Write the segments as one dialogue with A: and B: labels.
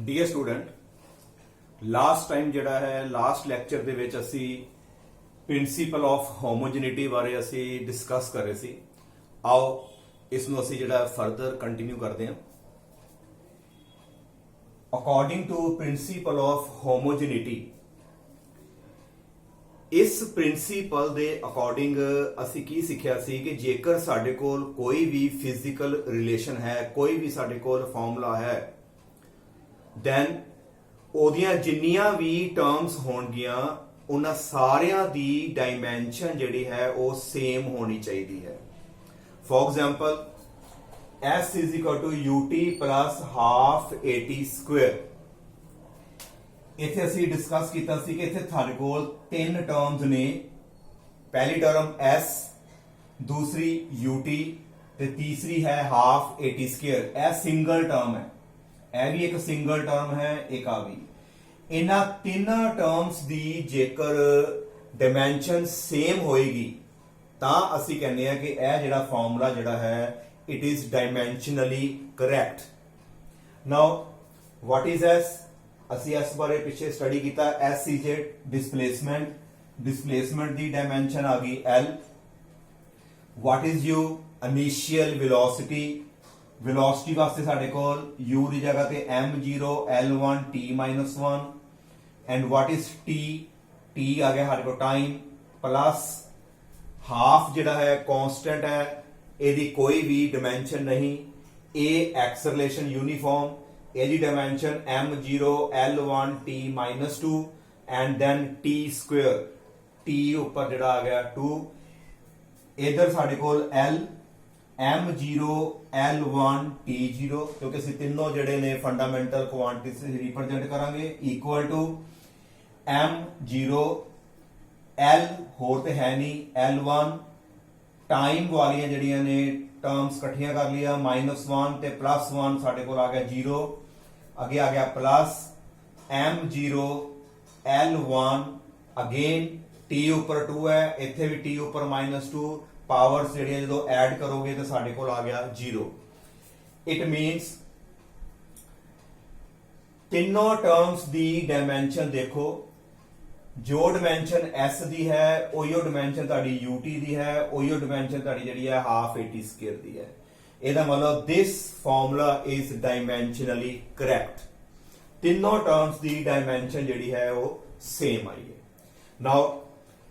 A: Dear student, last time ਜਿਹੜਾ ਹੈ last lecture ਦੇ ਵਿੱਚ ਅਸੀਂ ਪ੍ਰਿੰਸੀਪਲ ਆਫ ਹੋਮੋਜੈਨਿਟੀ ਬਾਰੇ ਅਸੀਂ ਡਿਸਕਸ ਕਰ ਰਹੇ ਸੀ। ਆਓ ਇਸ ਨੂੰ ਅਸੀਂ ਜਿਹੜਾ ਫਰਦਰ ਕੰਟੀਨਿਊ ਕਰਦੇ ਹਾਂ। ਅਕੋਰਡਿੰਗ ਟੂ ਪ੍ਰਿੰਸੀਪਲ ਆਫ ਹੋਮੋਜੈਨਿਟੀ, ਇਸ ਪ੍ਰਿੰਸੀਪਲ ਦੇ ਅਕੋਰਡਿੰਗ ਅਸੀਂ ਕੀ ਸਿੱਖਿਆ ਸੀ ਕਿ ਜੇਕਰ ਸਾਡੇ ਕੋਲ ਕੋਈ ਵੀ ਫਿਜ਼ੀਕਲ ਰਿਲੇਸ਼ਨ ਹੈ, ਕੋਈ ਵੀ ਸਾਡੇ ਕੋਲ ਫਾਰਮੂਲਾ ਹੈ, ਦੈਨ ਉਹਦੀਆਂ ਜਿੰਨੀਆਂ ਵੀ ਟਰਮਸ ਹੋਣਗੀਆਂ ਉਹਨਾਂ ਸਾਰਿਆਂ ਦੀ ਡਾਈਮੈਂਸ਼ਨ ਜਿਹੜੀ ਹੈ ਉਹ ਸੇਮ ਹੋਣੀ ਚਾਹੀਦੀ ਹੈ। For example s is equal to ut plus half at square। ਇੱਥੇ ਅਸੀਂ ਡਿਸਕਸ ਕੀਤਾ ਸੀ ਕਿ ਇੱਥੇ ਸਾਡੇ ਕੋਲ ਤਿੰਨ ਟਰਮਸ ਨੇ। ਪਹਿਲੀ ਟਰਮ s, ਦੂਸਰੀ ut ਤੇ ਤੀਸਰੀ ਹੈ ਹਾਫ at square। ਇਹ ਸਿੰਗਲ ਟਰਮ ਹੈ, ਇਹ ਵੀ ਇੱਕ ਸਿੰਗਲ ਟਰਮ ਹੈ, ਇੱਕ ਆ ਵੀ। ਇਹਨਾਂ ਤਿੰਨਾਂ ਟਰਮਸ ਦੀ ਜੇਕਰ ਡਾਈਮੈਂਸ਼ਨ ਸੇਮ ਹੋਏਗੀ ਤਾਂ ਅਸੀਂ ਕਹਿੰਦੇ ਆ ਕਿ ਇਹ ਜਿਹੜਾ ਫਾਰਮੂਲਾ ਜਿਹੜਾ ਹੈ it is dimensionally correct. Now what is s? ਅਸੀਂ ਇਸ ਬਾਰੇ ਪਿੱਛੇ ਸਟੱਡੀ ਕੀਤਾ। s ਇਜ਼ ਡਿਸਪਲੇਸਮੈਂਟ ਦੀ ਡਾਈਮੈਂਸ਼ਨ ਆ ਗਈ l। What is u? Initial velocity ਵਾਸਤੇ ਸਾਡੇ ਕੋਲ u ਦੀ ਜਗ੍ਹਾ ਤੇ m0 l1 t-1। And what is t? t ਆ ਗਿਆ ਸਾਡੇ ਕੋਲ ਟਾਈਮ, ਪਲੱਸ ਹਾਫ ਜਿਹੜਾ ਹੈ ਕਾਂਸਟੈਂਟ ਹੈ, ਇਹਦੀ ਕੋਈ ਵੀ ਡਾਈਮੈਂਸ਼ਨ ਨਹੀਂ। ਇਹ ਐਕਸਲਰੇਸ਼ਨ ਯੂਨੀਫਾਰਮ, ਇਹਦੀ dimension m0 l1 t-2 and then t square, t ਉੱਪਰ ਜਿਹੜਾ ਆ ਗਿਆ 2। ਇਧਰ ਸਾਡੇ ਕੋਲ l m0 l1 t0, ਕਿਉਂਕਿ ਅਸੀਂ ਤਿੰਨੋਂ ਜਿਹੜੇ ਨੇ ਫੰਡਾਮੈਂਟਲ ਕੁਆਂਟੀਜ਼ ਰਿਪਰੈਜ਼ੈਂਟ ਕਰਾਂਗੇ, ਇਕੁਅਲ ਟੂ m0 l ਹੋਰ ਤੇ ਹੈ ਨਹੀਂ l1 ਟਾਈਮ ਵਾਲੀਆਂ ਜਿਹੜੀਆਂ ਨੇ ਟਰਮਸ ਇਕੱਠੀਆਂ ਕਰ ਲਿਆ, -1 ਤੇ +1 ਸਾਡੇ ਕੋਲ ਆ ਗਿਆ 0। ਅੱਗੇ ਆ ਗਿਆ plus m0 l1, again t ਉੱਪਰ 2 ਹੈ, ਇੱਥੇ ਵੀ t ਉੱਪਰ -2। ਪਾਵਰਸ ਜਿਹੜੀਆਂ ਜਦੋਂ ਐਡ ਕਰੋਗੇ ਤਾਂ ਸਾਡੇ ਕੋਲ ਆ ਗਿਆ 0। ਇਟ ਮੀਨਸ ਤਿੰਨੋਂ ਟਰਮਸ ਦੀ ਡਾਈਮੈਂਸ਼ਨ ਦੇਖੋ, ਜੋ ਡਾਈਮੈਂਸ਼ਨ s ਦੀ ਹੈ ਉਹੀਓ ਡਾਈਮੈਂਸ਼ਨ ਤੁਹਾਡੀ ut ਦੀ ਹੈ, ਉਹੀਓ ਡਾਈਮੈਂਸ਼ਨ ਤੁਹਾਡੀ ਜਿਹੜੀ ਹੈ ਹਾਫ at square ਦੀ ਹੈ। ਇਹਦਾ ਮਤਲਬ ਦਿਸ ਫਾਰਮੂਲਾ ਇਜ਼ ਡਾਈਮੈਂਸ਼ਨਲੀ ਕਰੈਕਟ। ਤਿੰਨੋਂ ਟਰਮਸ ਦੀ ਡਾਈਮੈਂਸ਼ਨ ਜਿਹੜੀ ਹੈ ਉਹ ਸੇਮ ਆਈ ਹੈ। ਨਾਓ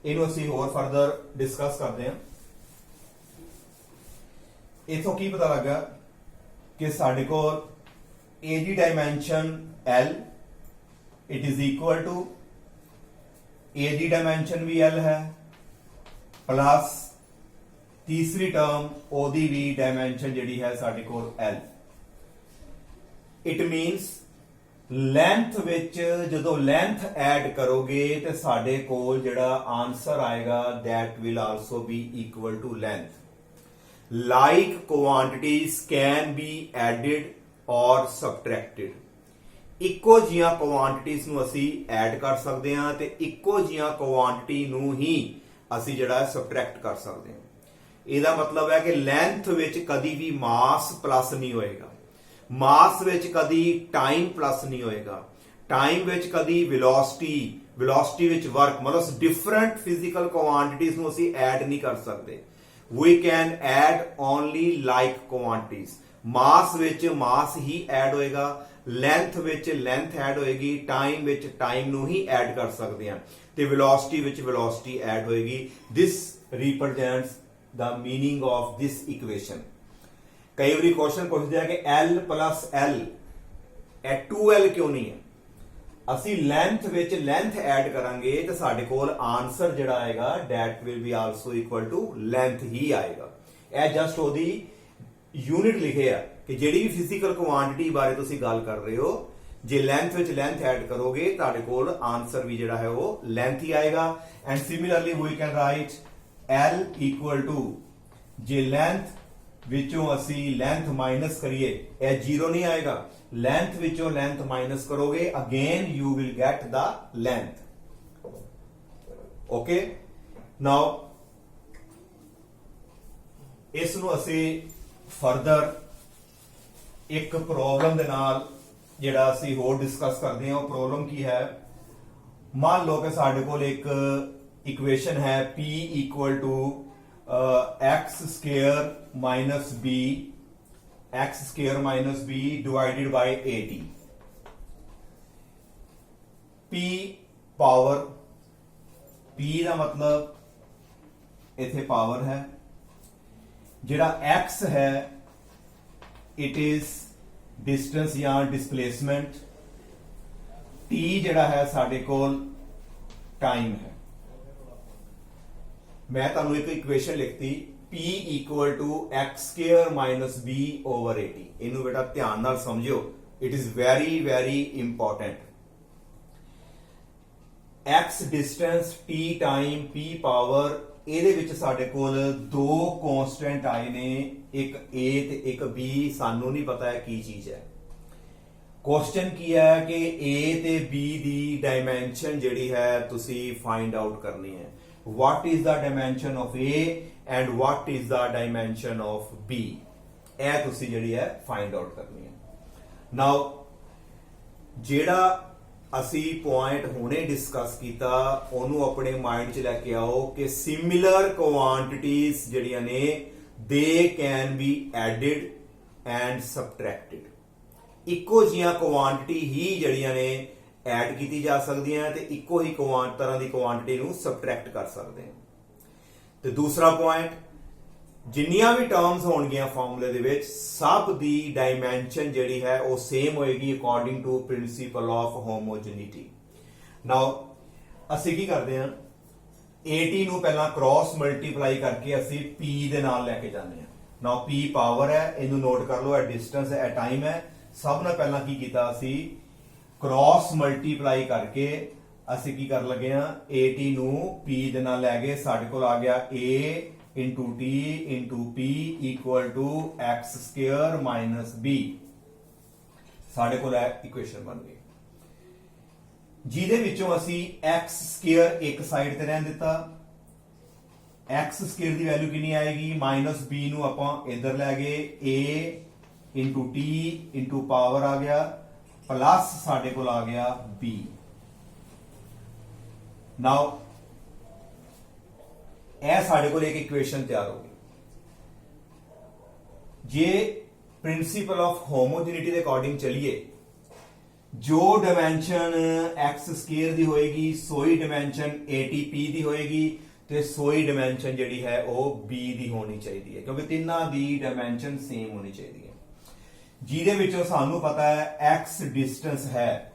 A: ਇਹਨੂੰ ਅਸੀਂ ਹੋਰ ਫਰਦਰ ਡਿਸਕਸ ਕਰਦੇ ਹਾਂ। ਇਥੋਂ ਕੀ ਪਤਾ ਲੱਗਾ ਕਿ ਸਾਡੇ ਕੋਲ a ਦੀ dimension l, it is equal to a ਦੀ ਡਾਈਮੈਂਸ਼ਨ ਵੀ l ਹੈ, ਪਲੱਸ ਤੀਸਰੀ ਟਰਮ ਉਹਦੀ ਵੀ ਡਾਈਮੈਂਸ਼ਨ ਜਿਹੜੀ ਹੈ ਸਾਡੇ ਕੋਲ l। ਇਟ ਮੀਨਸ ਲੈਂਥ ਵਿੱਚ ਜਦੋਂ ਲੈਂਥ ਐਡ ਕਰੋਗੇ ਤੇ ਸਾਡੇ ਕੋਲ ਜਿਹੜਾ ਆਨਸਰ ਆਏਗਾ that will also be equal to length। Like quantities can be added or subtracted। ਇੱਕੋ ਜੀਆਂ ਕੁਆਂਟੀਟੀਜ਼ ਨੂੰ ਅਸੀਂ ਐਡ ਕਰ ਸਕਦੇ ਹਾਂ ਤੇ ਇੱਕੋ ਜੀਆਂ ਕੁਆਂਟੀਟੀ ਨੂੰ ਹੀ ਅਸੀਂ ਜਿਹੜਾ ਸਬਟਰੈਕਟ ਕਰ ਸਕਦੇ ਹਾਂ। ਇਹਦਾ ਮਤਲਬ ਹੈ ਕਿ ਲੈਂਥ ਵਿੱਚ ਕਦੀ ਵੀ ਮਾਸ ਪਲੱਸ ਨਹੀਂ ਹੋਏਗਾ, ਮਾਸ ਵਿੱਚ ਕਦੀ ਟਾਈਮ ਪਲੱਸ ਨਹੀਂ ਹੋਏਗਾ, ਟਾਈਮ ਵਿੱਚ ਕਦੀ ਵੈਲੋਸਿਟੀ ਵਿੱਚ ਵਰਕ, ਮਤਲਬ ਡਿਫਰੈਂਟ ਫਿਜ਼ੀਕਲ ਕੁਆਂਟੀਟੀਜ਼ ਨੂੰ ਅਸੀਂ ਐਡ ਨਹੀਂ ਕਰ ਸਕਦੇ। We can add only like quantities। ਮਾਸ ਵਿੱਚ ਮਾਸ ਹੀ ਐਡ ਹੋਏਗਾ, ਲੈਂਥ ਵਿੱਚ ਲੈਂਥ ਐਡ ਹੋਏਗੀ, ਟਾਈਮ ਵਿੱਚ ਟਾਈਮ ਨੂੰ ਹੀ ਐਡ ਕਰ ਸਕਦੇ ਹਾਂ, ਤੇ ਵੈਲੋਸਿਟੀ ਵਿੱਚ ਵੈਲੋਸਿਟੀ ਐਡ ਹੋਏਗੀ। ਦਿਸ ਰਿਪਰੈਜ਼ੈਂਟਸ ਦਾ ਮੀਨਿੰਗ ਆਫ ਦਿਸ ਇਕੁਏਸ਼ਨ। ਕਈ ਵਾਰੀ ਕੁਐਸਚਨ ਪੁੱਛਦੇ ਆ ਕਿ l plus l ਇਹ 2l ਕਿਉਂ ਨਹੀਂ ਹੈ? ਅਸੀਂ ਲੈਂਥ ਵਿੱਚ ਲੈਂਥ ਐਡ ਕਰਾਂਗੇ ਤੇ ਸਾਡੇ ਕੋਲ ਆਨਸਰ ਜਿਹੜਾ ਆਏਗਾ that will be also equal to length ਹੀ ਆਏਗਾ। ਇਹ ਜਸਟ ਉਹਦੀ ਯੂਨਿਟ ਲਿਖਿਆ ਕਿ ਜਿਹੜੀ ਵੀ ਫਿਜ਼ੀਕਲ ਕੁਆਂਟੀਟੀ ਬਾਰੇ ਤੁਸੀਂ ਗੱਲ ਕਰ ਰਹੇ ਹੋ, ਜੇ ਲੈਂਥ ਵਿੱਚ ਲੈਂਥ ਐਡ ਕਰੋਗੇ ਤੁਹਾਡੇ ਕੋਲ ਆਨਸਰ ਵੀ ਜਿਹੜਾ ਹੈ ਉਹ ਲੈਂਥ ਹੀ ਆਏਗਾ। And similarly we can write l equal to, ਜੇ ਲੈਂਥ ਵਿੱਚੋਂ ਅਸੀਂ ਲੈਂਥ ਮਾਈਨਸ ਕਰੀਏ ਇਹ 0 ਨਹੀਂ ਆਏਗਾ, ਲੈਂਥ ਵਿੱਚੋਂ ਲੈਂਥ ਮਾਈਨਸ ਕਰੋਗੇ again you will get the length. Okay, now ਇਸ ਨੂੰ ਅਸੀਂ ਫਰਦਰ ਇੱਕ ਪ੍ਰੋਬਲਮ ਦੇ ਨਾਲ ਜਿਹੜਾ ਅਸੀਂ ਹੋਰ ਡਿਸਕਸ ਕਰਦੇ ਹਾਂ ਉਹ ਪ੍ਰੋਬਲਮ ਕੀ ਹੈ। ਮੰਨ ਲਓ ਕਿ ਸਾਡੇ ਕੋਲ ਇੱਕ ਇਕੁਏਸ਼ਨ ਹੈ p equal to x square minus b divided by 80। p power, p ਦਾ ਮਤਲਬ ਇੱਥੇ ਪਾਵਰ ਹੈ, ਜਿਹੜਾ x ਹੈ ਇਟ ਇਜ਼ डिस्टेंस या डिस्प्लेसमेंट, t ਜਿਹੜਾ ਹੈ ਸਾਡੇ ਕੋਲ टाइम है। मैं ਤੁਹਾਨੂੰ ਇੱਕ ਇਕੁਏਸ਼ਨ ਲਿਖਤੀ p equal to x square minus b over 80। ਇਹਨੂੰ ਬੇਟਾ ਧਿਆਨ ਨਾਲ ਸਮਝਿਓ, it is very very important. x distance, t time, p power, ਇਹਦੇ ਵਿੱਚ ਸਾਡੇ ਕੋਲ ਦੋ ਕਨਸਟੈਂਟ ਆਏ ਨੇ, ਇੱਕ a ਤੇ ਇੱਕ b। ਸਾਨੂੰ ਨਹੀਂ ਪਤਾ ਹੈ ਕੀ ਚੀਜ਼ ਹੈ। ਕੁਐਸਚਨ ਕੀ ਹੈ ਕਿ a ਤੇ b ਦੀ ਡਾਈਮੈਂਸ਼ਨ ਜਿਹੜੀ ਹੈ ਤੁਸੀਂ ਫਾਈਂਡ ਆਊਟ ਕਰਨੀ ਹੈ। what is the dimension of a and what is the dimension of b, ਇਹ ਤੁਸੀਂ ਜਿਹੜੀ ਹੈ ਫਾਈਂਡ ਆਊਟ ਕਰਨੀ ਹੈ। ਨਾਓ ਜਿਹੜਾ ਅਸੀਂ ਪੁਆਇੰਟ ਹੁਣੇ ਡਿਸਕਸ ਕੀਤਾ ਉਹਨੂੰ ਆਪਣੇ ਮਾਈਂਡ 'ਚ ਲੈ ਕੇ ਆਓ ਕਿ ਸਿਮਿਲਰ ਕੁਆਂਟੀਟੀਜ਼ ਜਿਹੜੀਆਂ ਨੇ they can be added and subtracted. ਇੱਕੋ ਜਿਹੀਆਂ ਕੁਆਂਟੀਟੀ ਹੀ ਜਿਹੜੀਆਂ ਨੇ ਐਡ ਕੀਤੀ ਜਾ ਸਕਦੀਆਂ ਤੇ ਇੱਕੋ ਹੀ ਤਰ੍ਹਾਂ ਦੀ ਕੁਆਂਟੀਟੀ ਨੂੰ ਸਬਟਰੈਕਟ ਕਰ ਸਕਦੇ ਹਾਂ। ਤੇ ਦੂਸਰਾ ਪੁਆਇੰਟ, ਜਿੰਨੀਆਂ ਵੀ ਟਰਮਸ ਹੋਣਗੀਆਂ ਫਾਰਮੂਲੇ ਦੇ ਵਿੱਚ ਸਭ ਦੀ ਡਾਈਮੈਂਸ਼ਨ ਜਿਹੜੀ ਹੈ ਉਹ ਸੇਮ ਹੋਏਗੀ ਅਕੋਰਡਿੰਗ ਟੂ ਪ੍ਰਿੰਸੀਪਲ ਆਫ ਹੋਮੋਜੀਨਿਟੀ। ਨਾਓ ਅਸੀਂ ਕੀ ਕਰਦੇ ਹਾਂ, 80 ਨੂੰ ਪਹਿਲਾਂ ਕ੍ਰਾਸ ਮਲਟੀਪਲਾਈ ਕਰਕੇ ਅਸੀਂ p ਦੇ ਨਾਲ ਲੈ ਕੇ ਜਾਂਦੇ ਹਾਂ। ਨਾਓ p ਪਾਵਰ ਹੈ, ਇਹਨੂੰ ਨੋਟ ਕਰ ਲਓ, ਇਹ ਡਿਸਟੈਂਸ ਹੈ, ਇਹ ਟਾਈਮ ਹੈ। ਸਭ ਨਾਲ ਪਹਿਲਾਂ ਕੀ ਕੀਤਾ, ਅਸੀਂ ਕ੍ਰਾਸ ਮਲਟੀਪਲਾਈ ਕਰਕੇ ਅਸੀਂ ਕੀ ਕਰਨ ਲੱਗੇ ਹਾਂ, 80 ਨੂੰ p ਦੇ ਨਾਲ ਲੈ ਗਏ। ਸਾਡੇ ਕੋਲ ਆ ਗਿਆ a into t into p equal to x square minus b। ਸਾਡੇ ਕੋਲ ਇਹ ਇਕੁਏਸ਼ਨ ਬਣ ਗਈ, ਜਿਹਦੇ ਵਿੱਚੋਂ ਅਸੀਂ x square ਇੱਕ ਸਾਈਡ ਤੇ ਰਹਿਣ ਦਿੱਤਾ। x square ਦੀ ਵੈਲਿਊ ਕਿੰਨੀ ਆਏਗੀ, ਮਾਈਨਸ b ਨੂੰ ਆਪਾਂ ਇੱਧਰ ਲੈ ਗਏ, a into t into power ਆ ਗਿਆ, ਪਲੱਸ ਸਾਡੇ ਕੋਲ ਆ ਗਿਆ b। ਨਾਓ ਇਹ ਸਾਡੇ ਕੋਲ ਇੱਕ ਇਕੁਏਸ਼ਨ ਤਿਆਰ ਹੋ ਗਈ। ਜੇ ਪ੍ਰਿੰਸੀਪਲ ਆਫ ਹੋਮੋਜੀਨਿਟੀ ਦੇ ਅਕੋਰਡਿੰਗ ਚਲੀਏ, ਜੋ ਡਾਈਮੈਂਸ਼ਨ x ਸਕੁਅਰ ਦੀ ਹੋਏਗੀ ਸੋਈ ਡਾਈਮੈਂਸ਼ਨ ATP ਦੀ ਹੋਏਗੀ ਤੇ ਸੋਈ ਡਾਈਮੈਂਸ਼ਨ ਜਿਹੜੀ ਹੈ ਉਹ b ਦੀ ਹੋਣੀ ਚਾਹੀਦੀ ਹੈ, ਕਿਉਂਕਿ ਤਿੰਨਾਂ ਦੀ ਡਾਈਮੈਂਸ਼ਨ ਸੇਮ ਹੋਣੀ ਚਾਹੀਦੀ ਹੈ। ਜਿਹਦੇ ਵਿੱਚੋਂ ਸਾਨੂੰ ਪਤਾ ਹੈ x ਡਿਸਟੈਂਸ ਹੈ।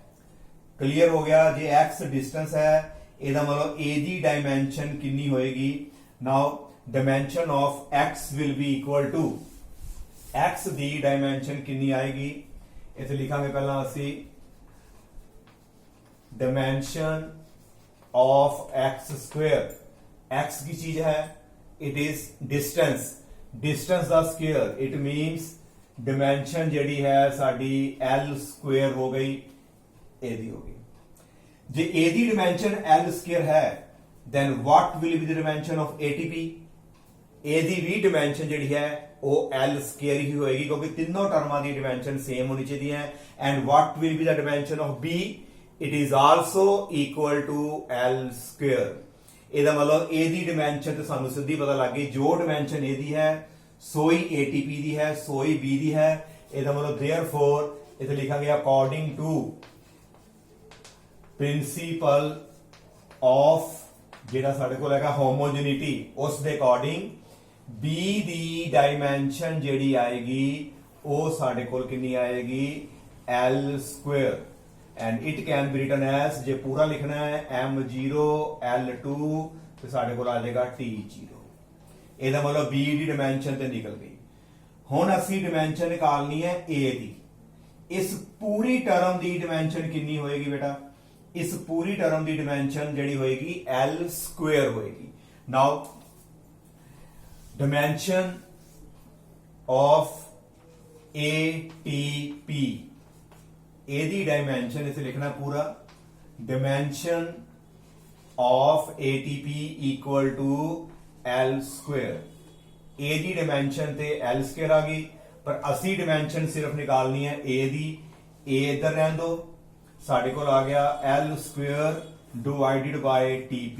A: ਕਲੀਅਰ ਹੋ ਗਿਆ, ਜੇ x ਡਿਸਟੈਂਸ ਹੈ ਇਹਦਾ ਮਤਲਬ a ਦੀ ਡਾਈਮੈਂਸ਼ਨ ਕਿੰਨੀ ਹੋਏਗੀ। Now dimension of x will be equal to, x the dimension ਕਿੰਨੀ ਆਏਗੀ, ਇੱਥੇ ਲਿਖਾਂਗੇ ਪਹਿਲਾਂ ਅਸੀਂ dimension of x square। x ਕੀ ਚੀਜ਼ ਹੈ, it is distance the square, it means dimension ਜਿਹੜੀ ਹੈ ਸਾਡੀ l square ਹੋ ਗਈ, ਇਹਦੀ ਹੋ ਗਈ। ਜੇ a the dimension l square ਹੈ then what will be the dimension of ATP? A the we dimension ਜਿਹੜੀ ਹੈ ਉਹ L ਸਕੁਅਰ ਹੀ ਹੋਏਗੀ, ਕਿਉਂਕਿ ਤਿੰਨੋਂ ਟਰਮਾਂ ਦੀ ਡਾਈਮੈਂਸ਼ਨ ਸੇਮ ਹੋਣੀ ਚਾਹੀਦੀ ਹੈ। And what will be the dimension of B? It is also equal to L square. ਇਹਦਾ ਮਤਲਬ A ਦੀ ਡਾਈਮੈਂਸ਼ਨ ਤੇ ਸਾਨੂੰ ਸਿੱਧੀ ਪਤਾ ਲੱਗ ਗਈ, ਜੋ ਡਾਈਮੈਂਸ਼ਨ A ਦੀ ਹੈ ਸੋਈ ATP ਦੀ ਹੈ, ਸੋਈ B ਦੀ ਹੈ। ਇਹਦਾ ਮਤਲਬ therefore ਇੱਥੇ ਲਿਖਾਂਗੇ according to principle of ਜਿਹੜਾ ਸਾਡੇ ਕੋਲ ਹੈਗਾ ਹੋਮੋਜੀਨਿਟੀ, ਉਸ ਦੇ ਅਕੋਰਡਿੰਗ b ਦੀ ਡਾਈਮੈਂਸ਼ਨ ਜਿਹੜੀ ਆਏਗੀ ਉਹ ਸਾਡੇ ਕੋਲ ਕਿੰਨੀ ਆਏਗੀ, l square. And it can be written S, ਜੇ ਪੂਰਾ ਲਿਖਣਾ ਹੈ m0 l2 ਤੇ ਸਾਡੇ ਕੋਲ ਆ ਜਾਏਗਾ t0। ਇਹਦਾ ਮਤਲਬ b ਦੀ ਡਾਈਮੈਂਸ਼ਨ ਤੇ ਨਿਕਲ ਗਈ। ਹੁਣ ਅਸੀਂ ਡਾਈਮੈਂਸ਼ਨ ਨਿਕਾਲਣੀ ਹੈ a ਦੀ। ਇਸ ਪੂਰੀ ਟਰਮ ਦੀ ਡਾਈਮੈਂਸ਼ਨ ਕਿੰਨੀ ਹੋਏਗੀ ਬੇਟਾ, ਇਸ ਪੂਰੀ ਟਰਮ ਦੀ ਡਾਈਮੈਂਸ਼ਨ ਜਿਹੜੀ ਹੋਏਗੀ L ਸਕੁਅਰ ਹੋਏਗੀ। Now dimension of ATP, A ਦੀ ਡਾਈਮੈਂਸ਼ਨ ਇਥੇ ਲਿਖਣਾ ਪੂਰਾ, dimension of ATP equal to L square. A ਦੀ ਡਾਈਮੈਂਸ਼ਨ ਤੇ L ਸਕੁਅਰ ਆ ਗਈ, ਪਰ ਅਸੀਂ ਡਾਈਮੈਂਸ਼ਨ ਸਿਰਫ ਨਿਕਾਲਣੀ ਹੈ A ਦੀ। a इधर रहने दो, साडे कोल आ गया l square divided by tp।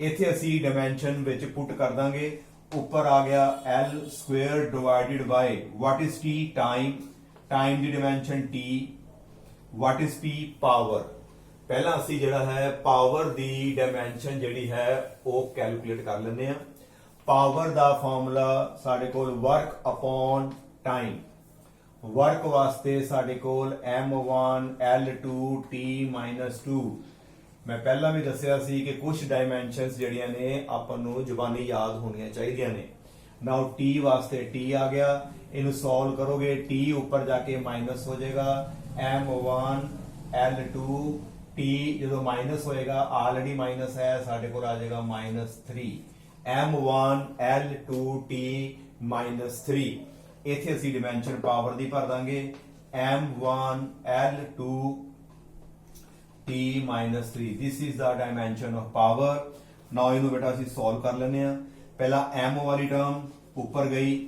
A: इथे असी डायमेंशन विच पुट कर दांगे, ऊपर आ गया l square divided by what is t time, time the dimension t, what is p power. पहला असी जिहड़ा है पावर दी डायमेंशन जिहड़ी है वो कैलकुलेट कर लेने आ। पावर दा फॉर्मूला साडे कोल वर्क अपॉन टाइम, वर्क वास्ते साडे कोल m1 l2 t -2। मैं पहला भी दसिया सी कि कुछ डायमेंशनस जिहड़ियां ने आपां नूं जुबानी याद होणियां चाहिदियां ने। नाउ t वास्ते t आ गया, इनू सॉल्व करोगे t ऊपर जाके माइनस हो जाएगा, m1 l2 t जो माइनस होएगा ऑलरेडी माइनस है, साडे कोल आ जाएगा -3, m1 l2 t -3। इथे असी डिमेंशन पावर दी भर Dange m1 l2 t -3। This is the dimension of power. Now इनू बेटा असी सॉल्व कर लेने आ। पहला m वाली टर्म ऊपर गई,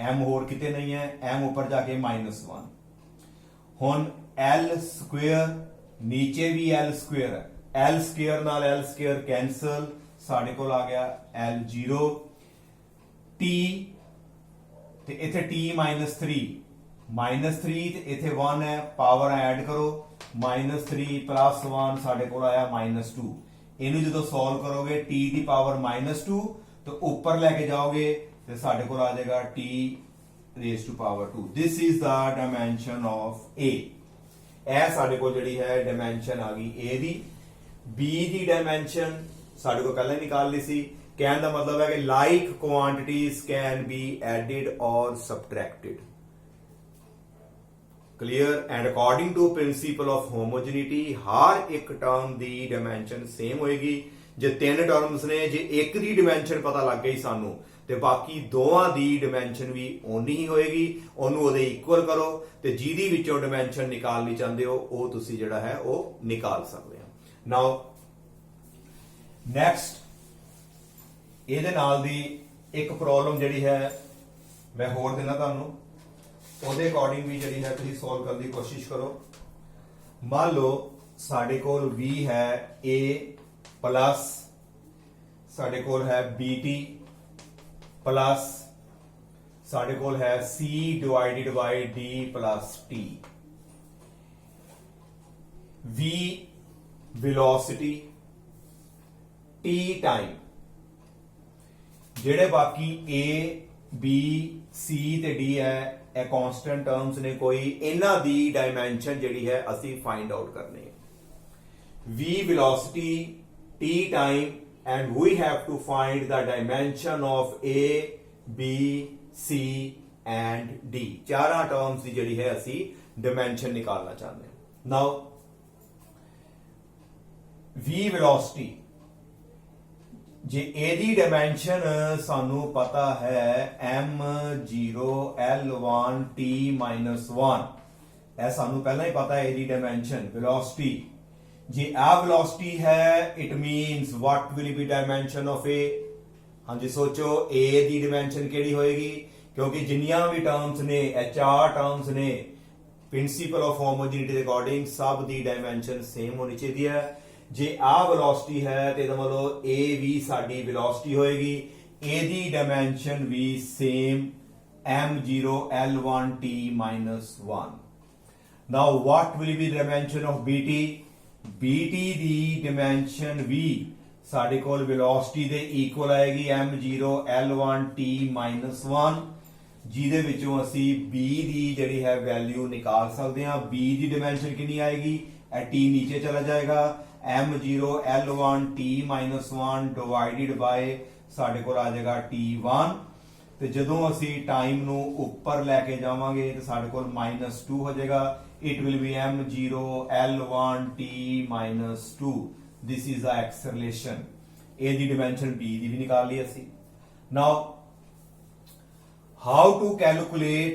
A: m होर किते नहीं है, m ऊपर जाके -1। हुण l स्क्वेयर, नीचे भी l स्क्वेयर है, l स्क्वेयर नाल l स्क्वेयर कैंसल, साडे कोल आ गया l0 t ते इथे t -3 ते इथे 1 है, पावर ऐड करो, -3 + 1 साडे कोल आया -2। इनू जो सॉल्व करोगे t दी पावर -2 तो ऊपर लेके जाओगे तो साडे कोल आ जाएगा t raise to power 2। This is the dimension of a। ए साडे कोल जिहड़ी है डायमेंशन आ गई a दी। b दी डायमेंशन साडे को पहले निकाल ली सी। कहने का मतलब है कि like quantities can be added और subtracted. Clear. And according to principle of homogeneity हर एक टर्म दी डायमेंशन सेम होएगी। जे 3 टर्म्स ने, जे एक दी डायमेंशन पता लग गई सानू ते बाकी दोवां दी डायमेंशन भी ओनी ही होएगी। ओनू ओदे इक्वल करो ते जिहदी विचों डायमेंशन निकालनी चाहते हो वो तुसी जिहड़ा है वो निकाल सकते हो। नाउ नैक्सट ਇਹਦੇ ਨਾਲ ਦੀ ਇੱਕ ਪ੍ਰੋਬਲਮ ਜਿਹੜੀ ਹੈ मैं होर देना ਤੁਹਾਨੂੰ, ਉਹਦੇ ਅਕੋਰਡਿੰਗ ਵੀ ਜਿਹੜੀ ਹੈ ਤੁਸੀਂ ਸੋਲਵ ਕਰਨ ਦੀ ਕੋਸ਼ਿਸ਼ ਕਰੋ। ਮੰਨ ਲਓ ਸਾਡੇ ਕੋਲ v ਹੈ a ਪਲੱਸ ਸਾਡੇ ਕੋਲ ਹੈ bt ਪਲੱਸ ਸਾਡੇ ਕੋਲ ਹੈ c divided by d plus t। v velocity, t time, ਜਿਹੜੇ ਬਾਕੀ a b c ਤੇ d ਹੈ ਇਹ ਕਾਂਸਟੈਂਟ ਟਰਮਸ ਨੇ ਕੋਈ, ਇਹਨਾਂ ਦੀ ਡਾਇਮੈਂਸ਼ਨ ਜਿਹੜੀ ਹੈ ਅਸੀਂ ਫਾਈਂਡ ਆਊਟ ਕਰਨੀ ਹੈ। v velocity, t time and we have to find the dimension of a b c and d। ਚਾਰਾਂ ਟਰਮਸ ਦੀ ਜਿਹੜੀ ਹੈ ਅਸੀਂ ਡਾਇਮੈਂਸ਼ਨ ਨਿਕਾਲਣਾ ਚਾਹੁੰਦੇ ਹਾਂ। ਨਾਓ v velocity, जे ए दी डायमेंशन सानू पता है m0 l1 t -1, ऐ सानू पहला ही पता है ए दी डायमेंशन वेलोसिटी। जे आ वेलोसिटी है it means what will be dimension of A. हाँ जी सोचो ए दी डायमेंशन केड़ी होएगी, क्योंकि जिन्नियां भी टर्म्स ने ए 4 टर्म्स ने प्रिंसिपल ऑफ होमोजेनिटी के अकॉर्डिंग सब दी डायमेंशन सेम होनी चाहिए है। जे आ वेलोसिटी है तो ਇਹਦਾ मतलब a भी साडी वेलोसिटी होएगी, a दी डायमेंशन भी same m0 l1 t -1। Now what will be dimension of bt? bt the dimension भी साडे कोल वेलोसिटी दे इक्वल आएगी m0 l1 t -1, ਜਿਹਦੇ ਵਿੱਚੋਂ ਅਸੀਂ b ਦੀ ਜਿਹੜੀ ਹੈ ਵੈਲਿਊ ਨਿਕਾਲ ਸਕਦੇ ਹਾਂ। b ਦੀ ਡਾਇਮੈਂਸ਼ਨ ਕਿੰਨੀ ਆਏਗੀ, ਇਹ t नीचे चला जाएगा, m0 l1 t -1 divided by ਸਾਡੇ ਕੋਲ ਆ ਜਾਏਗਾ t1। ਤੇ ਜਦੋਂ ਅਸੀਂ ਟਾਈਮ ਨੂੰ ਉੱਪਰ ਲੈ ਕੇ ਜਾਵਾਂਗੇ ਤੇ ਸਾਡੇ ਕੋਲ -2 ਹੋ ਜਾਏਗਾ। It will be m0 l1 t -2। This is the acceleration. a ਦੀ ਡਾਇਮੈਂਸ਼ਨ b ਦੀ ਵੀ ਨਿਕਾਲ ਲਈ ਅਸੀਂ। Now how to calculate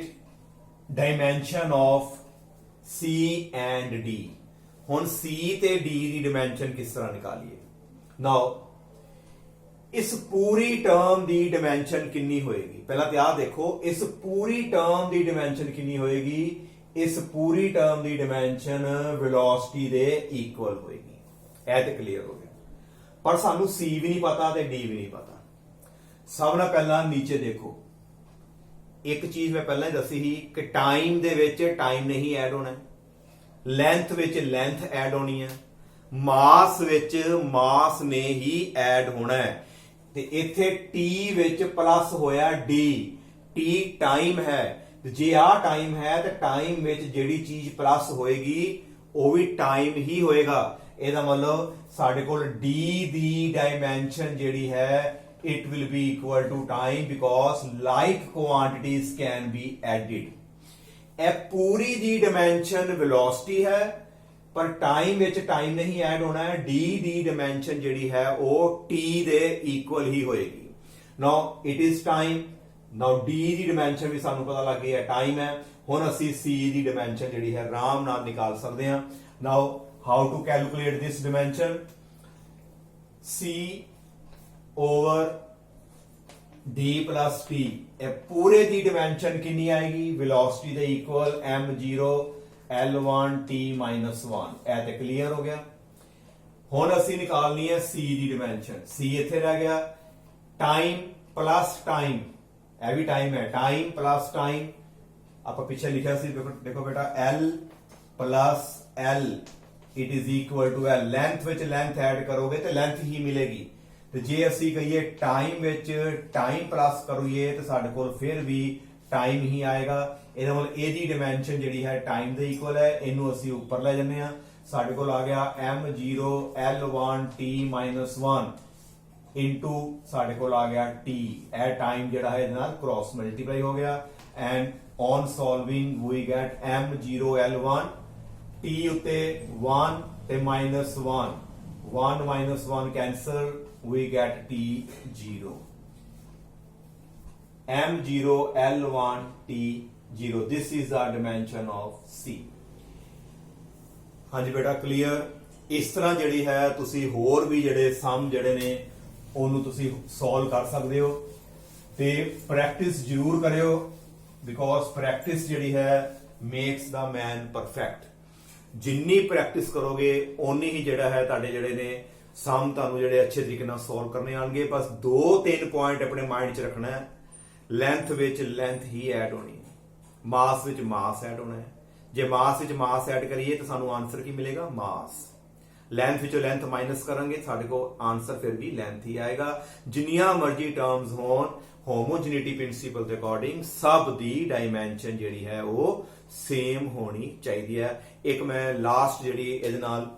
A: dimension of c and d। ਹੁਣ c ਤੇ d ਦੀ ਡਾਇਮੈਂਸ਼ਨ ਕਿਸ ਤਰ੍ਹਾਂ ਨਿਕਾਲੀਏ? ਨਾਓ ਇਸ ਪੂਰੀ ਟਰਮ ਦੀ ਡਾਇਮੈਂਸ਼ਨ ਕਿੰਨੀ ਹੋਏਗੀ? ਪਹਿਲਾਂ ਤੇ ਆਹ ਦੇਖੋ, ਇਸ ਪੂਰੀ ਟਰਮ ਦੀ ਡਾਇਮੈਂਸ਼ਨ ਕਿੰਨੀ ਹੋਏਗੀ? ਇਸ ਪੂਰੀ ਟਰਮ ਦੀ ਡਾਈਮੈਂਸ਼ਨ ਵੈਲੋਸਿਟੀ ਦੇ ਇਕੁਅਲ ਹੋਏਗੀ। ਇਹ ਤੇ ਕਲੀਅਰ ਹੋ ਗਿਆ। ਪਰ ਸਾਨੂੰ C ਵੀ ਨਹੀਂ ਪਤਾ ਤੇ D ਵੀ ਨਹੀਂ ਪਤਾ। ਸਭ ਨਾਲ ਪਹਿਲਾਂ ਨੀਚੇ ਦੇਖੋ, ਇੱਕ ਚੀਜ਼ ਮੈਂ ਪਹਿਲਾਂ ਹੀ ਦੱਸੀ ਸੀ ਕਿ ਟਾਈਮ ਦੇ ਵਿੱਚ ਟਾਈਮ ਨਹੀਂ ਐਡ ਹੋਣਾ, ਲੈਂਥ ਵਿੱਚ ਲੈਂਥ ਐਡ ਹੋਣੀ ਹੈ, ਮਾਸ ਵਿੱਚ ਮਾਸ ਨੇ ਹੀ ਐਡ ਹੋਣਾ ਹੈ। ਤੇ ਇੱਥੇ T ਵਿੱਚ ਪਲੱਸ ਹੋਇਆ D, T ਟਾਈਮ ਹੈ, ਤੇ ਜੇ ਆ ਟਾਈਮ ਹੈ ਤੇ ਟਾਈਮ ਵਿੱਚ ਜਿਹੜੀ ਚੀਜ਼ ਪਲੱਸ ਹੋਏਗੀ ਉਹ ਵੀ ਟਾਈਮ ਹੀ ਹੋਏਗਾ। ਇਹਦਾ ਮਤਲਬ ਸਾਡੇ ਕੋਲ D ਦੀ ਡਾਈਮੈਂਸ਼ਨ ਜਿਹੜੀ ਹੈ it will be equal to time because like quantities can be added। ਇਹ ਪੂਰੀ ਦੀ ਡਾਈਮੈਂਸ਼ਨ ਵੈਲੋਸਿਟੀ ਹੈ, ਪਰ ਟਾਈਮ ਵਿੱਚ ਟਾਈਮ ਨਹੀਂ ਐਡ ਹੋਣਾ ਹੈ। D ਦੀ ਡਾਈਮੈਂਸ਼ਨ ਜਿਹੜੀ ਹੈ ਉਹ T ਦੇ ਇਕੁਅਲ ਹੀ ਹੋਏਗੀ। ਨਾਓ it is time. Now D the dimension ਵੀ ਸਾਨੂੰ ਪਤਾ ਲੱਗ ਗਈ ਹੈ ਟਾਈਮ ਹੈ। ਹੁਣ ਅਸੀਂ C ਦੀ ਡਾਈਮੈਂਸ਼ਨ ਜਿਹੜੀ ਹੈ ਆਰਾਮ ਨਾਲ ਨਿਕਾਲ ਸਕਦੇ ਹਾਂ। Now how to calculate this dimension? C over D plus T, ਇਹ ਪੂਰੇ ਦੀ ਡਾਈਮੈਂਸ਼ਨ ਕਿੰਨੀ ਆਏਗੀ? ਵੈਲੋਸਿਟੀ ਦੇ equal m0 L1 T minus 1। ਇਹ ਤੇ ਕਲੀਅਰ ਹੋ ਗਿਆ। ਹੁਣ ਅਸੀਂ ਨਿਕਾਲਣੀ ਹੈ C ਦੀ ਡਾਈਮੈਂਸ਼ਨ। C ਇੱਥੇ ਰਹਿ ਗਿਆ। ਟਾਈਮ ਪਲੱਸ ਟਾਈਮ, ਇਹ ਵੀ ਟਾਈਮ ਹੈ, ਟਾਈਮ ਪਲੱਸ ਟਾਈਮ ਆਪਾਂ ਪਿੱਛੇ ਲਿਖਿਆ ਸੀ, ਦੇਖੋ ਬੇਟਾ L plus L it is equal to L। Length ਵਿੱਚ ਲੈਂਥ ਐਡ ਕਰੋਗੇ ਤੇ ਲੈਂਥ ਹੀ ਮਿਲੇਗੀ। ਤੇ ਜੇ ਅਸੀਂ ਕਹੀਏ ਟਾਈਮ ਵਿੱਚ ਟਾਈਮ ਪਲੱਸ ਕਰੀਏ ਤੇ ਸਾਡੇ ਕੋਲ ਫਿਰ ਵੀ ਟਾਈਮ ਹੀ ਆਏਗਾ। ਇਹਦਾ ਮਤਲਬ ਇਹਦੀ ਡਾਈਮੈਂਸ਼ਨ ਜਿਹੜੀ ਹੈ ਟਾਈਮ ਦੇ ਇਕੁਅਲ ਹੈ। ਇਹਨੂੰ ਅਸੀਂ ਉੱਪਰ ਲੈ ਜੰਨੇ ਆ। ਸਾਡੇ ਕੋਲ ਆ ਗਿਆ m0 L1 T minus 1 into ਸਾਡੇ ਕੋਲ ਆ ਗਿਆ T। ਇਹ ਟਾਈਮ ਜਿਹੜਾ ਹੈ ਇਹਦੇ ਨਾਲ ਕ੍ਰਾਸ ਮਲਟੀਪਲਾਈ ਹੋ ਗਿਆ and on solving we get m0 L1 T ਉੱਤੇ 1 ਤੇ -1, 1 minus 1 cancel, we get T0। m0 L1 T0, this is the dimension of C। ਹਾਂਜੀ ਬੇਟਾ ਕਲੀਅਰ। ਇਸ ਤਰ੍ਹਾਂ ਜਿਹੜੀ ਹੈ ਤੁਸੀਂ ਹੋਰ ਵੀ ਜਿਹੜੇ ਸਮ ਜਿਹੜੇ ਨੇ ਉਹਨੂੰ ਤੁਸੀਂ ਸੋਲਵ ਕਰ ਸਕਦੇ ਹੋ ਤੇ ਪ੍ਰੈਕਟਿਸ ਜ਼ਰੂਰ ਕਰਿਓ ਬਿਕੋਜ਼ ਪ੍ਰੈਕਟਿਸ ਜਿਹੜੀ ਹੈ ਮੇਕਸ ਦਾ ਮੈਨ ਪਰਫੈਕਟ। ਜਿੰਨੀ ਪ੍ਰੈਕਟਿਸ ਕਰੋਗੇ ਓਨੀ ਹੀ ਜਿਹੜਾ ਹੈ ਤੁਹਾਡੇ ਜਿਹੜੇ ਨੇ ਸਮ ਤੁਹਾਨੂੰ ਜਿਹੜੇ ਅੱਛੇ ਤਰੀਕੇ ਨਾਲ ਸੋਲਵ ਕਰਨੇ ਆਣਗੇ। ਬਸ 2-3 ਪੁਆਇੰਟ ਆਪਣੇ ਮਾਈਂਡ 'ਚ ਰੱਖਣਾ ਹੈ। ਲੈਂਥ ਵਿੱਚ ਲੈਂਥ ਹੀ ਐਡ ਹੋਣੀ ਹੈ, ਮਾਸ ਵਿੱਚ ਮਾਸ ਐਡ ਹੋਣਾ ਹੈ। ਜੇ ਮਾਸ ਵਿੱਚ ਮਾਸ ਐਡ ਕਰੀਏ ਤਾਂ ਸਾਨੂੰ ਆਨਸਰ ਕੀ ਮਿਲੇਗਾ? ਮਾਸ। ਲੈਂਥ ਵਿੱਚੋਂ ਲੈਂਥ ਮਾਈਨਸ ਕਰਾਂਗੇ ਸਾਡੇ ਕੋਲ ਆਨਸਰ ਫਿਰ ਵੀ ਲੈਂਥ ਹੀ ਆਏਗਾ। ਜਿੰਨੀਆਂ ਮਰਜ਼ੀ ਟਰਮਸ ਹੋਣ, ਹੋਮੋਜੀਨਿਟੀ ਪ੍ਰਿੰਸੀਪਲ ਦੇ ਅਕੋਰਡਿੰਗ ਸਭ ਦੀ ਡਾਈਮੈਂਸ਼ਨ ਜਿਹੜੀ ਹੈ ਉਹ ਸੇਮ ਹੋਣੀ ਚਾਹੀਦੀ ਹੈ। ਇੱਕ ਮੈਂ ਲਾਸਟ ਜਿਹੜੀ ਇਹਦੇ ਨਾਲ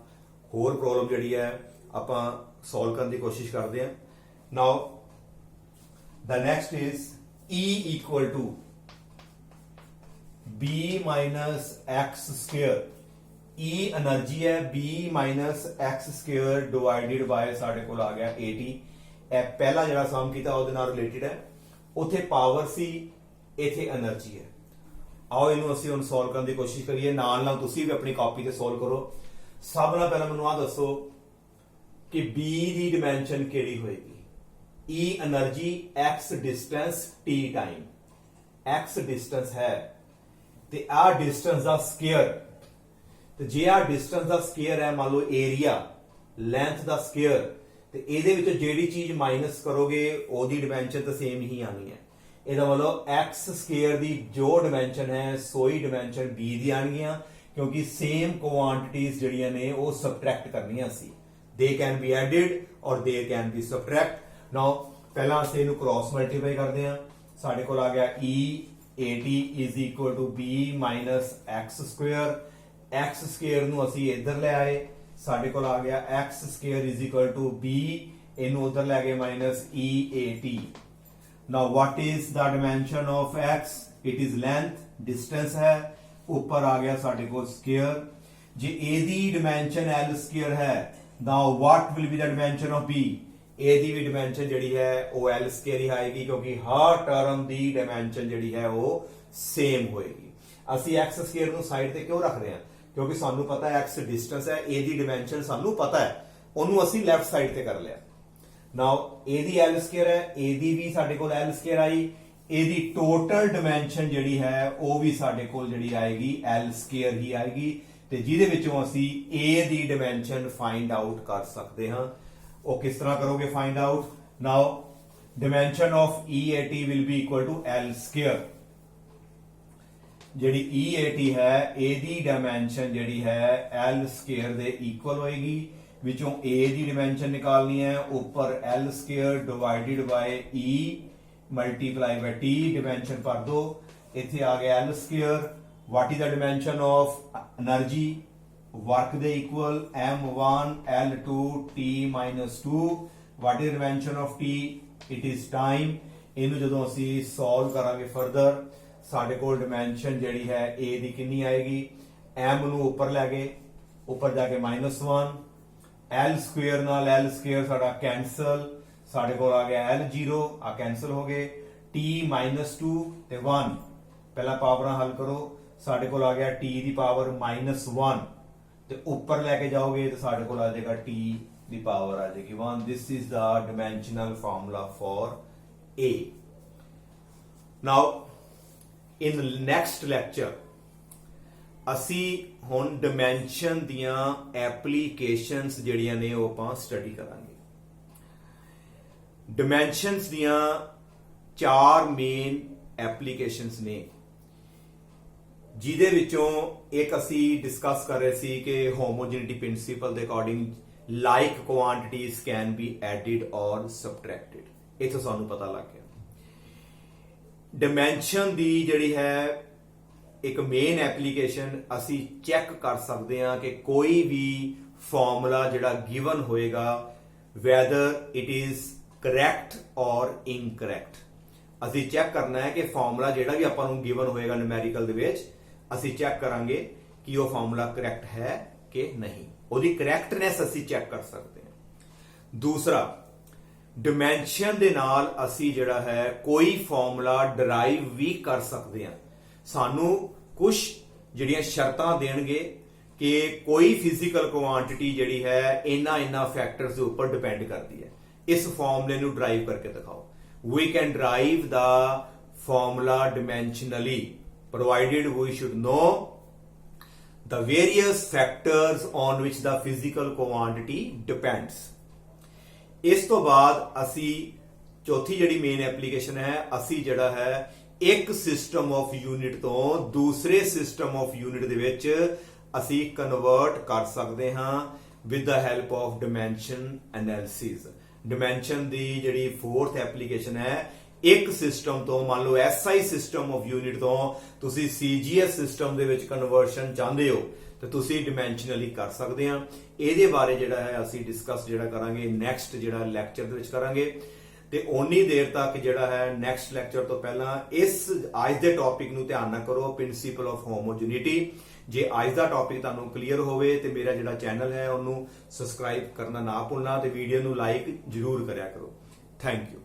A: ਹੋਰ ਪ੍ਰੋਬਲਮ ਜਿਹੜੀ ਹੈ ਆਪਾਂ ਸੋਲਵ ਕਰਨ ਦੀ ਕੋਸ਼ਿਸ਼ ਕਰਦੇ ਹਾਂ। ਨਾਓ the next is E equal to B minus x square। E energy ਹੈ, B minus x square divided by ਸਾਡੇ ਕੋਲ ਆ ਗਿਆ 80। ਇਹ ਪਹਿਲਾ ਜਿਹੜਾ ਸਮ ਕੀਤਾ ਉਹਦੇ ਨਾਲ ਰਿਲੇਟਡ ਹੈ। ਉੱਥੇ ਪਾਵਰ ਸੀ, ਇੱਥੇ એનર્ਜੀ ਹੈ। ਆਓ ਇਹਨੂੰ ਅਸੀਂ ਹੁਣ ਸੋਲਵ ਕਰਨ ਦੀ ਕੋਸ਼ਿਸ਼ ਕਰੀਏ। ਨਾਲ ਨਾਲ ਤੁਸੀਂ ਵੀ ਆਪਣੀ ਕਾਪੀ ਤੇ ਸੋਲਵ ਕਰੋ। ਸਭ ਨਾਲ ਪਹਿਲਾਂ ਮੈਨੂੰ ਆਹ ਦੱਸੋ ਕਿ B ਦੀ ਡਾਈਮੈਂਸ਼ਨ ਕਿਹੜੀ ਹੋਏਗੀ? E energy, x distance, T time. x distance ਹੈ ਤੇ ਆਹ ਡਿਸਟੈਂਸ ਦਾ ਸਕੁਅਰ, ਤੇ ਜੇ ਆਹ ਡਿਸਟੈਂਸ ਦਾ ਸਕੁਅਰ ਹੈ ਮੰਨ ਲਓ ਏਰੀਆ, ਲੈਂਥ ਦਾ ਸਕੁਅਰ, ਤੇ ਇਹਦੇ ਵਿੱਚੋਂ ਜਿਹੜੀ ਚੀਜ਼ ਮਾਈਨਸ ਕਰੋਗੇ ਉਹਦੀ ਡਾਈਮੈਂਸ਼ਨ ਤਾਂ ਸੇਮ ਹੀ ਆਣੀ ਹੈ। ਇਹਦਾ ਮਤਲਬ x ਸਕੁਅਰ ਦੀ ਜੋ ਡਾਈਮੈਂਸ਼ਨ ਹੈ ਸੋਈ ਡਾਈਮੈਂਸ਼ਨ B ਦੀ ਆਣਗੀਆਂ, ਕਿਉਂਕਿ ਸੇਮ ਕੁਆਂਟੀਟੀਜ਼ ਜਿਹੜੀਆਂ ਨੇ ਉਹ ਸਬਟ੍ਰੈਕਟ ਕਰਨੀਆਂ ਸੀ। they can be added or they can be subtract। now ਪਹਿਲਾਂ ਅਸੀਂ ਇਹਨੂੰ ਕ੍ਰਾਸ ਮਲਟੀਪਲਾਈ ਕਰਦੇ ਹਾਂ। ਸਾਡੇ ਕੋਲ ਆ ਗਿਆ E80 is equal to B minus x square। x square ਨੂੰ ਅਸੀਂ ਇੱਧਰ ਲੈ ਆਏ, ਸਾਡੇ ਕੋਲ ਆ ਗਿਆ x square is equal to B, ਇਹਨੂੰ ਉੱਧਰ ਲੈ ਗਏ minus E80। now what is the dimension of x? it is length, distance ਹੈ। ਉੱਪਰ ਆ ਗਿਆ ਸਾਡੇ ਕੋਲ square। ਜੇ ਇਹਦੀ ਡਾਈਮੈਂਸ਼ਨ L square ਹੈ, now what will be the dimension of B? ਇਹਦੀ ਵੀ ਡਾਈਮੈਂਸ਼ਨ ਜਿਹੜੀ ਹੈ ਉਹ L ਸਕੁਅਰ ਹੀ ਆਏਗੀ, ਕਿਉਂਕਿ ਹਰ ਟਰਮ ਦੀ ਡਾਈਮੈਂਸ਼ਨ ਜਿਹੜੀ ਹੈ ਉਹ ਸੇਮ ਹੋਏਗੀ। ਅਸੀਂ x ਸਕੁਅਰ ਨੂੰ ਸਾਈਡ ਤੇ ਕਿਉਂ ਰੱਖਦੇ ਹਾਂ? ਕਿਉਂਕਿ ਸਾਨੂੰ ਪਤਾ ਹੈ x ਡਿਸਟੈਂਸ ਹੈ, ਇਹਦੀ ਡਾਈਮੈਂਸ਼ਨ ਸਾਨੂੰ ਪਤਾ ਹੈ, ਉਹਨੂੰ ਅਸੀਂ ਲੈਫਟ ਸਾਈਡ ਤੇ ਕਰ ਲਿਆ। ਨਾਓ ਇਹਦੀ L ਸਕੁਅਰ ਹੈ, ਇਹਦੀ ਵੀ ਸਾਡੇ ਕੋਲ L ਸਕੁਅਰ ਆਈ, ਇਹਦੀ ਟੋਟਲ ਡਾਈਮੈਂਸ਼ਨ ਜਿਹੜੀ ਹੈ ਉਹ ਵੀ ਸਾਡੇ ਕੋਲ ਜਿਹੜੀ ਆਏਗੀ L ਸਕੁਅਰ ਹੀ ਆਏਗੀ ਤੇ ਜਿਹਦੇ ਵਿੱਚੋਂ ਅਸੀਂ A ਦੀ ਡਾਈਮੈਂਸ਼ਨ ਫਾਈਂਡ ਆਊਟ ਕਰ ਸਕਦੇ ਹਾਂ। ਉਹ ਕਿਸ ਤਰ੍ਹਾਂ ਕਰੋਗੇ find out? Now dimension of EAT will be equal to L square। ਜਿਹੜੀ EAT ਹੈ ਇਹਦੀ ਡਾਈਮੈਂਸ਼ਨ ਜਿਹੜੀ ਹੈ L square ਦੇ ਇਕੁਅਲ ਹੋਏਗੀ, ਵਿੱਚੋਂ A ਦੀ ਡਾਈਮੈਂਸ਼ਨ ਨਿਕਾਲਣੀ ਹੈ, ਉੱਪਰ L square divided by E multiply by T dimension ਭਰ ਦੋ, ਇੱਥੇ ਆ ਗਿਆ L square। what is the dimension of energy? work ਦੇ equal M1 L2 T minus 2। what is the dimension of T? It is time. ਇਹਨੂੰ ਜਦੋਂ ਅਸੀਂ solve ਕਰਾਂਗੇ ਫਰਦਰ ਸਾਡੇ ਕੋਲ ਡਾਈਮੈਂਸ਼ਨ ਜਿਹੜੀ ਹੈ A ਦੀ ਕਿੰਨੀ ਆਏਗੀ? M ਨੂੰ ਉੱਪਰ ਲੈ ਗਏ, ਉੱਪਰ ਜਾ ਕੇ -1, L ਸਕੁਅਰ ਨਾਲ L ਸਕੁਅਰ ਸਾਡਾ ਕੈਂਸਲ, ਸਾਡੇ ਕੋਲ ਆ ਗਿਆ L0, ਆ ਕੈਂਸਲ ਹੋ ਗਏ, T -2 ਤੇ 1, ਪਹਿਲਾਂ ਪਾਵਰਾਂ ਹੱਲ ਕਰੋ, ਸਾਡੇ ਕੋਲ ਆ ਗਿਆ T ਦੀ ਪਾਵਰ -1 ਤੇ ਉੱਪਰ ਲੈ ਕੇ ਜਾਓਗੇ ਤੇ ਸਾਡੇ ਕੋਲ ਆ ਜਾਏਗਾ T the power आ जाएगी 1। this is the dimensional formula for A। now in next lecture ਅਸੀਂ ਹੁਣ dimension ਦੀਆਂ applications ਜਿਹੜੀਆਂ ਨੇ ਉਹ ਆਪਾਂ ਸਟੱਡੀ ਕਰਾਂਗੇ। dimensions ਦੀਆਂ 4 ਮੇਨ applications ਨੇ, ਜਿਹਦੇ ਵਿੱਚੋਂ ਇੱਕ ਅਸੀਂ ਡਿਸਕਸ ਕਰ ਰਹੇ ਸੀ ਕਿ homogeneity principle ਦੇ according like quantities can be added or subtracted। ਇੱਥੋਂ ਸਾਨੂੰ ਪਤਾ ਲੱਗ ਗਿਆ ਡਾਈਮੈਂਸ਼ਨ ਦੀ ਜਿਹੜੀ ਹੈ ਇੱਕ ਮੇਨ ਐਪਲੀਕੇਸ਼ਨ, ਅਸੀਂ ਚੈੱਕ ਕਰ ਸਕਦੇ ਹਾਂ ਕਿ ਕੋਈ ਵੀ ਫਾਰਮੂਲਾ ਜਿਹੜਾ ਗਿਵਨ ਹੋਏਗਾ whether it is correct or incorrect। ਅਸੀਂ ਚੈੱਕ ਕਰਨਾ ਹੈ ਕਿ ਫਾਰਮੂਲਾ ਜਿਹੜਾ ਵੀ ਆਪਾਂ ਨੂੰ ਗਿਵਨ ਹੋਏਗਾ ਨਿਊਮੈਰੀਕਲ ਦੇ ਵਿੱਚ, ਅਸੀਂ ਚੈੱਕ ਕਰਾਂਗੇ ਕਿ ਉਹ ਫਾਰਮੂਲਾ ਕਰੈਕਟ ਹੈ ਕਿ ਨਹੀਂ, ਉਹਦੀ ਕਰੈਕਟਨੈਸ ਅਸੀਂ ਚੈੱਕ ਕਰ ਸਕਦੇ ਹਾਂ। ਦੂਸਰਾ, ਡਾਈਮੈਂਸ਼ਨ ਦੇ ਨਾਲ ਅਸੀਂ ਜਿਹੜਾ ਹੈ ਕੋਈ ਫਾਰਮੂਲਾ ਡਰਾਈਵ ਵੀ ਕਰ ਸਕਦੇ ਹਾਂ। ਸਾਨੂੰ ਕੁਝ ਜਿਹੜੀਆਂ ਸ਼ਰਤਾਂ ਦੇਣਗੇ ਕਿ ਕੋਈ ਫਿਜ਼ੀਕਲ ਕੁਆਂਟੀਟੀ ਜਿਹੜੀ ਹੈ ਇਹਨਾਂ ਫੈਕਟਰਸ ਦੇ ਉੱਪਰ ਡਿਪੈਂਡ ਕਰਦੀ ਹੈ, ਇਸ ਫਾਰਮੂਲੇ ਨੂੰ ਡਰਾਈਵ ਕਰਕੇ ਦਿਖਾਓ। we can derive the formula dimensionally provided we should know the various factors on which the physical quantity depends। ਇਸ ਤੋਂ ਬਾਅਦ ਅਸੀਂ ਚੌਥੀ ਜਿਹੜੀ ਮੇਨ ਐਪਲੀਕੇਸ਼ਨ ਹੈ, ਅਸੀਂ ਜਿਹੜਾ ਹੈ ਇੱਕ ਸਿਸਟਮ ਆਫ ਯੂਨਿਟ ਤੋਂ ਦੂਸਰੇ ਸਿਸਟਮ ਆਫ ਯੂਨਿਟ ਦੇ ਵਿੱਚ ਅਸੀਂ ਕਨਵਰਟ ਕਰ ਸਕਦੇ ਹਾਂ with the help of dimension analysis. Dimension ਦੀ ਜਿਹੜੀ ਫੋਰਥ ਐਪਲੀਕੇਸ਼ਨ ਹੈ, ਇੱਕ ਸਿਸਟਮ ਤੋਂ ਮੰਨ ਲਓ SI ਸਿਸਟਮ ਆਫ ਯੂਨਿਟ ਤੋਂ ਤੁਸੀਂ CGS ਸਿਸਟਮ ਦੇ ਵਿੱਚ ਕਨਵਰਸ਼ਨ ਚਾਹੁੰਦੇ ਹੋ ਤੇ ਤੁਸੀਂ ਡਾਈਮੈਂਸ਼ਨਲੀ ਕਰ ਸਕਦੇ ਆ। ਇਹਦੇ ਬਾਰੇ ਜਿਹੜਾ ਹੈ ਅਸੀਂ ਡਿਸਕਸ ਜਿਹੜਾ ਕਰਾਂਗੇ ਨੈਕਸਟ ਜਿਹੜਾ ਲੈਕਚਰ ਦੇ ਵਿੱਚ ਕਰਾਂਗੇ। ਤੇ ਓਨੀ ਦੇਰ ਤੱਕ ਜਿਹੜਾ ਹੈ ਨੈਕਸਟ ਲੈਕਚਰ ਤੋਂ ਪਹਿਲਾਂ ਇਸ ਅੱਜ ਦੇ ਟੌਪਿਕ ਨੂੰ ਧਿਆਨ ਨਾਲ ਕਰੋ, ਪ੍ਰਿੰਸੀਪਲ ਆਫ ਹੋਮੋਜੀਨਿਟੀ। ਜੇ ਅੱਜ ਦਾ ਟੌਪਿਕ ਤੁਹਾਨੂੰ ਕਲੀਅਰ ਹੋਵੇ ਤੇ ਮੇਰਾ ਜਿਹੜਾ ਚੈਨਲ ਹੈ ਉਹਨੂੰ ਸਬਸਕ੍ਰਾਈਬ ਕਰਨਾ ਨਾ ਭੁੱਲਣਾ ਤੇ ਵੀਡੀਓ ਨੂੰ ਲਾਈਕ ਜ਼ਰੂਰ ਕਰਿਆ ਕਰੋ। Thank you.